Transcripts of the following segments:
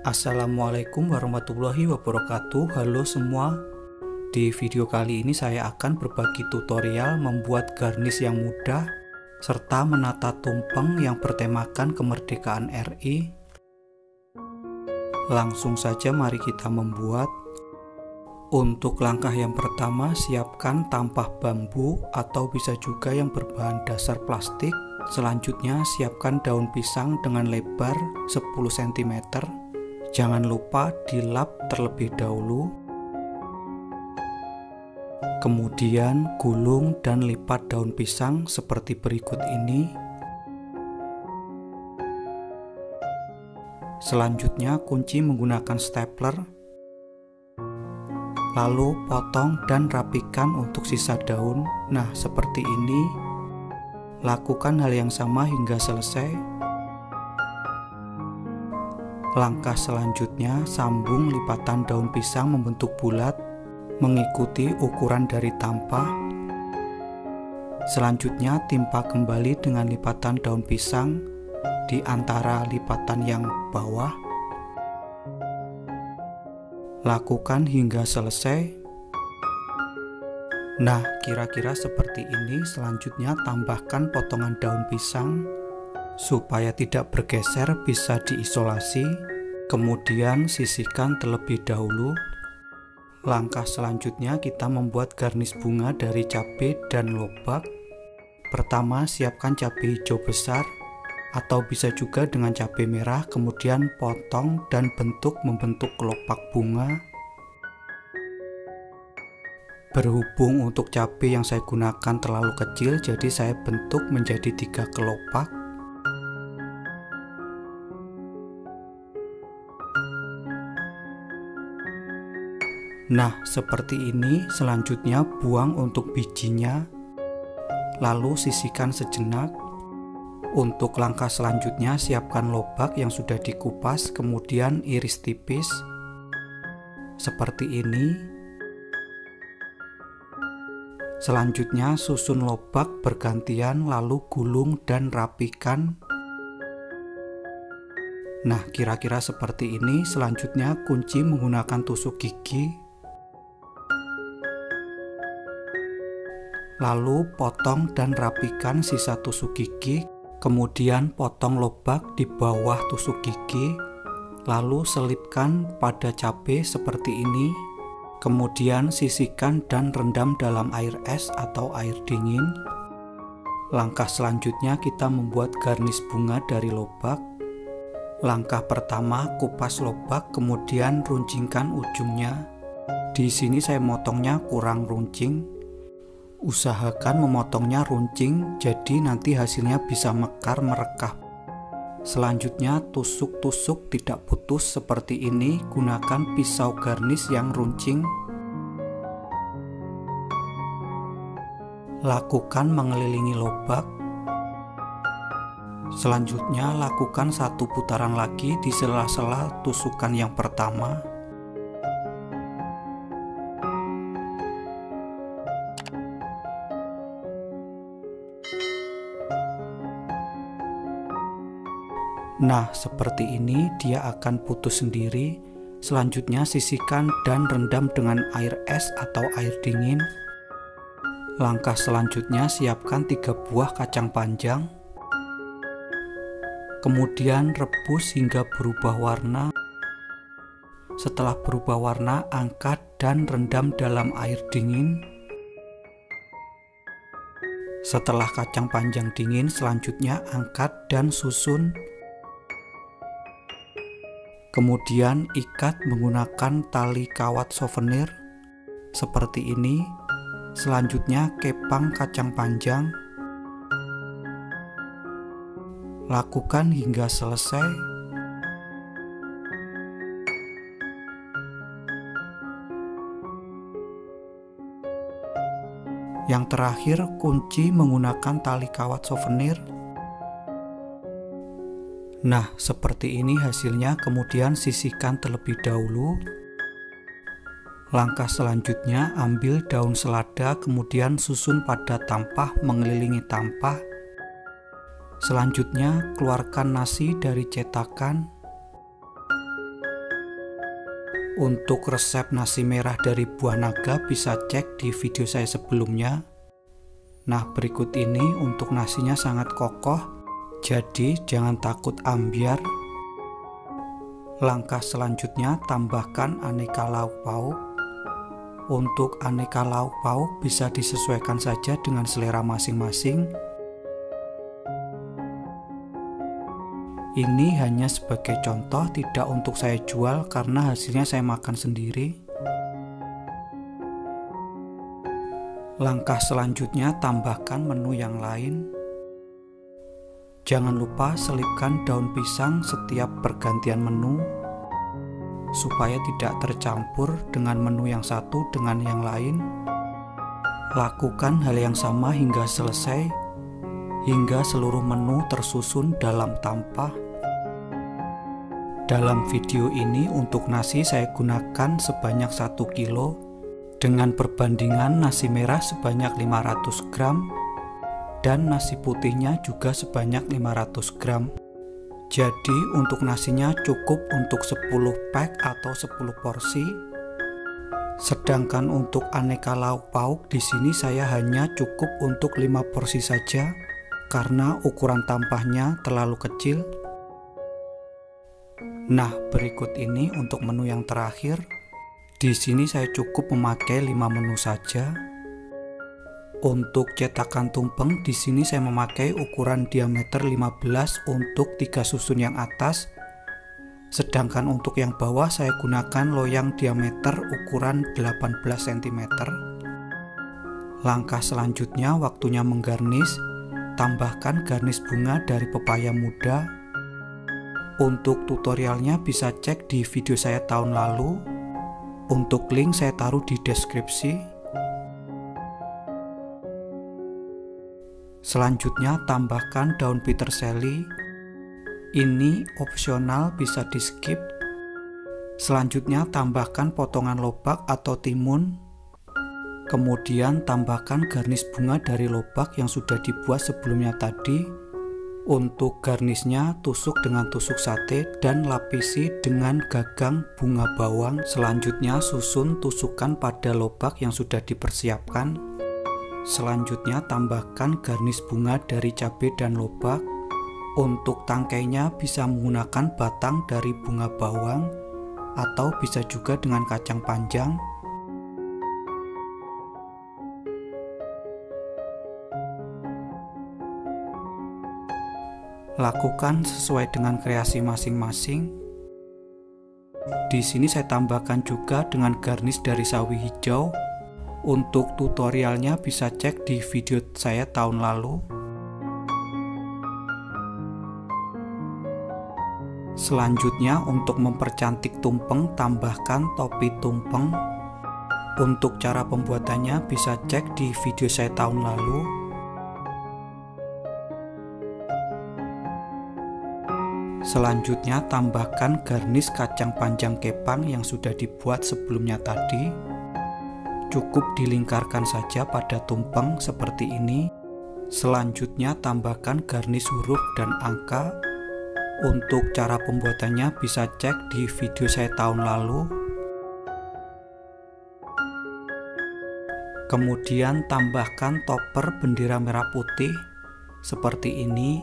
Assalamualaikum warahmatullahi wabarakatuh. Halo semua. Di video kali ini saya akan berbagi tutorial membuat garnish yang mudah serta menata tumpeng yang bertemakan kemerdekaan RI. Langsung saja mari kita membuat. Untuk langkah yang pertama, siapkan tampah bambu atau bisa juga yang berbahan dasar plastik. Selanjutnya siapkan daun pisang dengan lebar 10 cm. Jangan lupa dilap terlebih dahulu. Kemudian gulung dan lipat daun pisang seperti berikut ini. Selanjutnya kunci menggunakan stapler. Lalu potong dan rapikan untuk sisa daun. Nah, seperti ini. Lakukan hal yang sama hingga selesai. Langkah selanjutnya, sambung lipatan daun pisang membentuk bulat mengikuti ukuran dari tampah. Selanjutnya timpa kembali dengan lipatan daun pisang di antara lipatan yang bawah. Lakukan hingga selesai. Nah, kira-kira seperti ini. Selanjutnya tambahkan potongan daun pisang supaya tidak bergeser, bisa diisolasi. Kemudian sisihkan terlebih dahulu. Langkah selanjutnya kita membuat garnish bunga dari cabai dan lobak. Pertama, siapkan cabai hijau besar atau bisa juga dengan cabai merah, kemudian potong dan membentuk kelopak bunga. Berhubung untuk cabai yang saya gunakan terlalu kecil, jadi saya bentuk menjadi 3 kelopak. Nah, seperti ini. Selanjutnya buang untuk bijinya, lalu sisihkan sejenak. Untuk langkah selanjutnya, siapkan lobak yang sudah dikupas, kemudian iris tipis seperti ini. Selanjutnya susun lobak bergantian, lalu gulung dan rapikan. Nah, kira-kira seperti ini. Selanjutnya kunci menggunakan tusuk gigi. Lalu potong dan rapikan sisa tusuk gigi. Kemudian potong lobak di bawah tusuk gigi. Lalu selipkan pada cabai seperti ini. Kemudian sisihkan dan rendam dalam air es atau air dingin. Langkah selanjutnya kita membuat garnish bunga dari lobak. Langkah pertama, kupas lobak, kemudian runcingkan ujungnya. Di sini saya motongnya kurang runcing. Usahakan memotongnya runcing, jadi nanti hasilnya bisa mekar merekah. Selanjutnya tusuk-tusuk tidak putus seperti ini. Gunakan pisau garnish yang runcing. Lakukan mengelilingi lobak. Selanjutnya lakukan 1 putaran lagi di sela-sela tusukan yang pertama. Nah, seperti ini dia akan putus sendiri. Selanjutnya sisihkan dan rendam dengan air es atau air dingin. Langkah selanjutnya siapkan 3 buah kacang panjang. Kemudian rebus hingga berubah warna. Setelah berubah warna, angkat dan rendam dalam air dingin. Setelah kacang panjang dingin, selanjutnya angkat dan susun. Kemudian ikat menggunakan tali kawat souvenir seperti ini. Selanjutnya kepang kacang panjang. Lakukan hingga selesai. Yang terakhir, kunci menggunakan tali kawat souvenir. Nah, seperti ini hasilnya. Kemudian sisihkan terlebih dahulu. Langkah selanjutnya, ambil daun selada, kemudian susun pada tampah mengelilingi tampah. Selanjutnya, keluarkan nasi dari cetakan. Untuk resep nasi merah dari buah naga bisa cek di video saya sebelumnya. Nah, berikut ini untuk nasinya sangat kokoh, jadi jangan takut ambyar. Langkah selanjutnya, tambahkan aneka lauk pauk. Untuk aneka lauk pauk bisa disesuaikan saja dengan selera masing-masing. Ini hanya sebagai contoh, tidak untuk saya jual karena hasilnya saya makan sendiri. Langkah selanjutnya, tambahkan menu yang lain. Jangan lupa selipkan daun pisang setiap pergantian menu supaya tidak tercampur dengan menu yang satu dengan yang lain. Lakukan hal yang sama hingga selesai, hingga seluruh menu tersusun dalam tampah. Dalam video ini untuk nasi saya gunakan sebanyak 1 kilo dengan perbandingan nasi merah sebanyak 500 gram dan nasi putihnya juga sebanyak 500 gram. Jadi untuk nasinya cukup untuk 10 pack atau 10 porsi. Sedangkan untuk aneka lauk pauk di sini saya hanya cukup untuk 5 porsi saja karena ukuran tampahnya terlalu kecil. Nah, berikut ini untuk menu yang terakhir. Di sini saya cukup memakai 5 menu saja. Untuk cetakan tumpeng di sini saya memakai ukuran diameter 15 untuk 3 susun yang atas. Sedangkan untuk yang bawah saya gunakan loyang diameter ukuran 18 cm. Langkah selanjutnya waktunya menggarnis. Tambahkan garnis bunga dari pepaya muda. Untuk tutorialnya bisa cek di video saya tahun lalu. Untuk link saya taruh di deskripsi. Selanjutnya tambahkan daun peterseli. Ini opsional, bisa di skip. Selanjutnya tambahkan potongan lobak atau timun. Kemudian tambahkan garnis bunga dari lobak yang sudah dibuat sebelumnya tadi. Untuk garnisnya tusuk dengan tusuk sate dan lapisi dengan gagang bunga bawang. Selanjutnya susun tusukan pada lobak yang sudah dipersiapkan. Selanjutnya tambahkan garnis bunga dari cabai dan lobak. Untuk tangkainya bisa menggunakan batang dari bunga bawang atau bisa juga dengan kacang panjang. Lakukan sesuai dengan kreasi masing-masing. Di sini saya tambahkan juga dengan garnis dari sawi hijau. Untuk tutorialnya bisa cek di video saya tahun lalu. Selanjutnya untuk mempercantik tumpeng, tambahkan topi tumpeng. Untuk cara pembuatannya bisa cek di video saya tahun lalu. Selanjutnya tambahkan garnis kacang panjang kepang yang sudah dibuat sebelumnya tadi. Cukup dilingkarkan saja pada tumpeng seperti ini. Selanjutnya tambahkan garnis huruf dan angka. Untuk cara pembuatannya bisa cek di video saya tahun lalu. Kemudian tambahkan topper bendera merah putih seperti ini.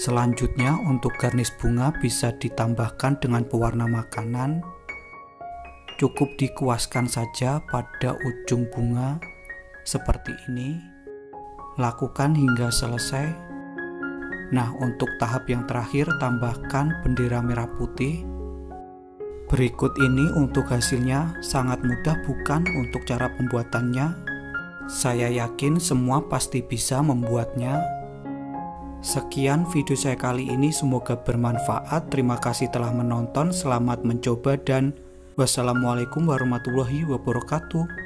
Selanjutnya untuk garnis bunga bisa ditambahkan dengan pewarna makanan. Cukup dikuaskan saja pada ujung bunga seperti ini. Lakukan hingga selesai. Nah, untuk tahap yang terakhir tambahkan bendera merah putih. Berikut ini untuk hasilnya, sangat mudah bukan untuk cara pembuatannya? Saya yakin semua pasti bisa membuatnya. Sekian video saya kali ini, semoga bermanfaat. Terima kasih telah menonton, selamat mencoba dan wassalamualaikum warahmatullahi wabarakatuh.